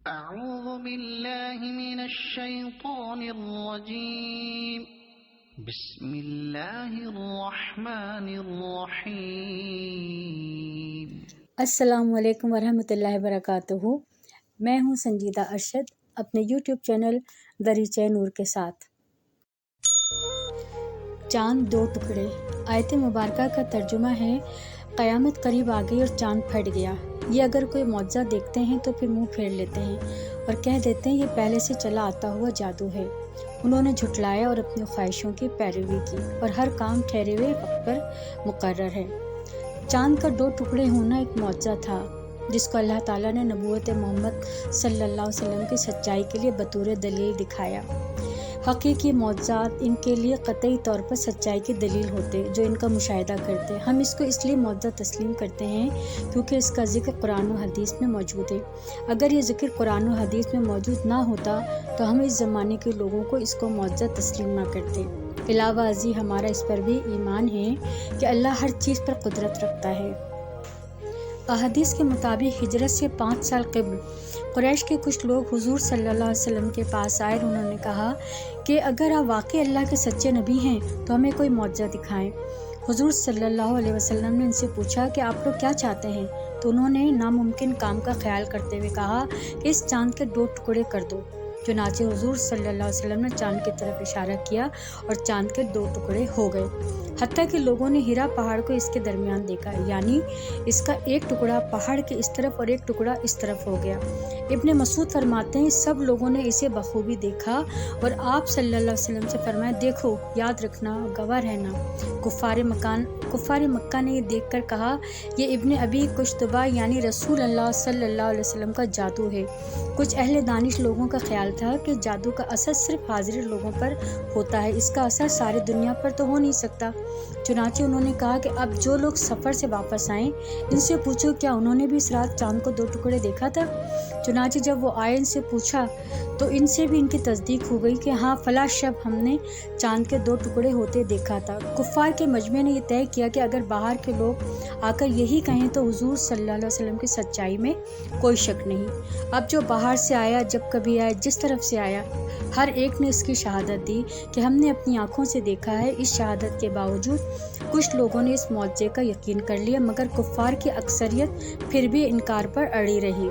أعوذ بالله من الشيطان الرجيم بسم الله الرحمن الرحیم۔ السلام علیکم ورحمۃ اللہ وبرکاتہ۔ میں ہوں سنجیدہ ارشد اپنے یوٹیوب چینل دریچہ نور کے ساتھ۔ چاند دو ٹکڑے۔ آیت مبارکہ کا ترجمہ ہے قیامت قریب آ گئی اور چاند پھٹ گیا۔ یہ اگر کوئی معجزہ دیکھتے ہیں تو پھر منہ پھیر لیتے ہیں اور کہہ دیتے ہیں یہ پہلے سے چلا آتا ہوا جادو ہے۔ انہوں نے جھٹلایا اور اپنی خواہشوں کی پیروی کی اور ہر کام ٹھہرے ہوئے وقت پر مقرر ہے۔ چاند کا دو ٹکڑے ہونا ایک معجزہ تھا جس کو اللہ تعالیٰ نے نبوت محمد صلی اللہ علیہ وسلم کی سچائی کے لیے بطور دلیل دکھایا۔ حقیقی معجزات ان کے لیے قطعی طور پر سچائی کی دلیل ہوتے جو ان کا مشاہدہ کرتے۔ ہم اس کو اس لیے معجزہ تسلیم کرتے ہیں کیونکہ اس کا ذکر قرآن و حدیث میں موجود ہے۔ اگر یہ ذکر قرآن و حدیث میں موجود نہ ہوتا تو ہم اس زمانے کے لوگوں کو اس کو معجزہ تسلیم نہ کرتے۔ علاوہ ازیں ہمارا اس پر بھی ایمان ہے کہ اللہ ہر چیز پر قدرت رکھتا ہے۔ احادیث کے مطابق ہجرت سے 5 سال قبل قریش کے کچھ لوگ حضور صلی اللہ علیہ وسلم کے پاس آئے اور انہوں نے کہا کہ اگر آپ واقعی اللہ کے سچے نبی ہیں تو ہمیں کوئی معجزہ دکھائیں۔ حضور صلی اللہ علیہ وسلم نے ان سے پوچھا کہ آپ لوگ کیا چاہتے ہیں؟ تو انہوں نے ناممکن کام کا خیال کرتے ہوئے کہا کہ اس چاند کے 2 ٹکڑے کر دو۔ چنانچہ حضور صلی اللہ علیہ وسلم نے چاند کی طرف اشارہ کیا اور چاند کے 2 ٹکڑے ہو گئے، حتیٰ کہ لوگوں نے ہیرا پہاڑ کو اس کے درمیان دیکھا، یعنی اس کا ایک ٹکڑا پہاڑ کے اس طرف اور ایک ٹکڑا اس طرف ہو گیا۔ ابن مسعود فرماتے ہیں سب لوگوں نے اسے بخوبی دیکھا اور آپ صلی اللہ علیہ وسلم سے فرمایا دیکھو، یاد رکھنا، گواہ رہنا۔ کفار مکہ نے یہ دیکھ کر کہا یہ ابن ابی کشتبہ یعنی رسول اللہ صلی اللہ علیہ وسلم کا جادو ہے۔ کچھ اہل دانش لوگوں کا خیال تھا کہ جادو کا اثر صرف حاضر لوگوں پر ہوتا ہے، اس کا اثر ساری دنیا پر تو ہو نہیں سکتا۔ چنانچہ انہوں نے کہا کہ اب جو لوگ سفر سے واپس آئیں ان سے پوچھو کیا انہوں نے بھی اس رات چاند کو 2 ٹکڑے دیکھا تھا؟ چنانچہ جب وہ آئے ان سے پوچھا تو ان سے بھی ان کی تصدیق ہو گئی کہ ہاں فلاں شب ہم نے چاند کے 2 ٹکڑے ہوتے دیکھا تھا۔ کفار کے مجمع نے یہ طے کیا کہ اگر باہر کے لوگ آ کر یہی کہیں تو حضور صلی اللہ علیہ وسلم کی سچائی میں کوئی شک نہیں۔ اب جو باہر سے آیا، جب کبھی آیا، جس طرف سے آیا، ہر ایک نے اس کی شہادت دی کہ ہم نے اپنی آنکھوں سے دیکھا ہے۔ اس شہادت کے باوجود کچھ لوگوں نے اس معجزے کا یقین کر لیا مگر کفار کی اکثریت پھر بھی انکار پر اڑی رہی۔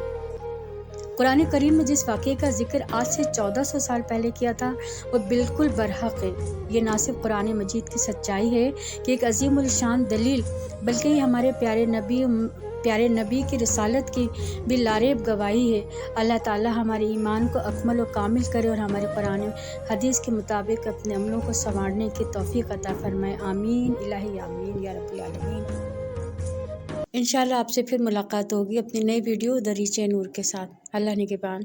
قرآن کریم میں جس واقعے کا ذکر آج سے 1400 سال پہلے کیا تھا وہ بالکل برحق ہے۔ یہ نہ صرف قرآن مجید کی سچائی ہے کہ ایک عظیم الشان دلیل، بلکہ یہ ہمارے پیارے نبی کی رسالت کی بھی لاریب گواہی ہے۔ اللہ تعالی ہمارے ایمان کو اکمل و کامل کرے اور ہمارے قرآن حدیث کے مطابق اپنے عملوں کو سنوارنے کی توفیق عطا فرمائے۔ آمین الہی آمین یا رب العالمین۔ انشاءاللہ آپ سے پھر ملاقات ہوگی اپنی نئی ویڈیو دریچہ نور کے ساتھ۔ اللہ نگہبان۔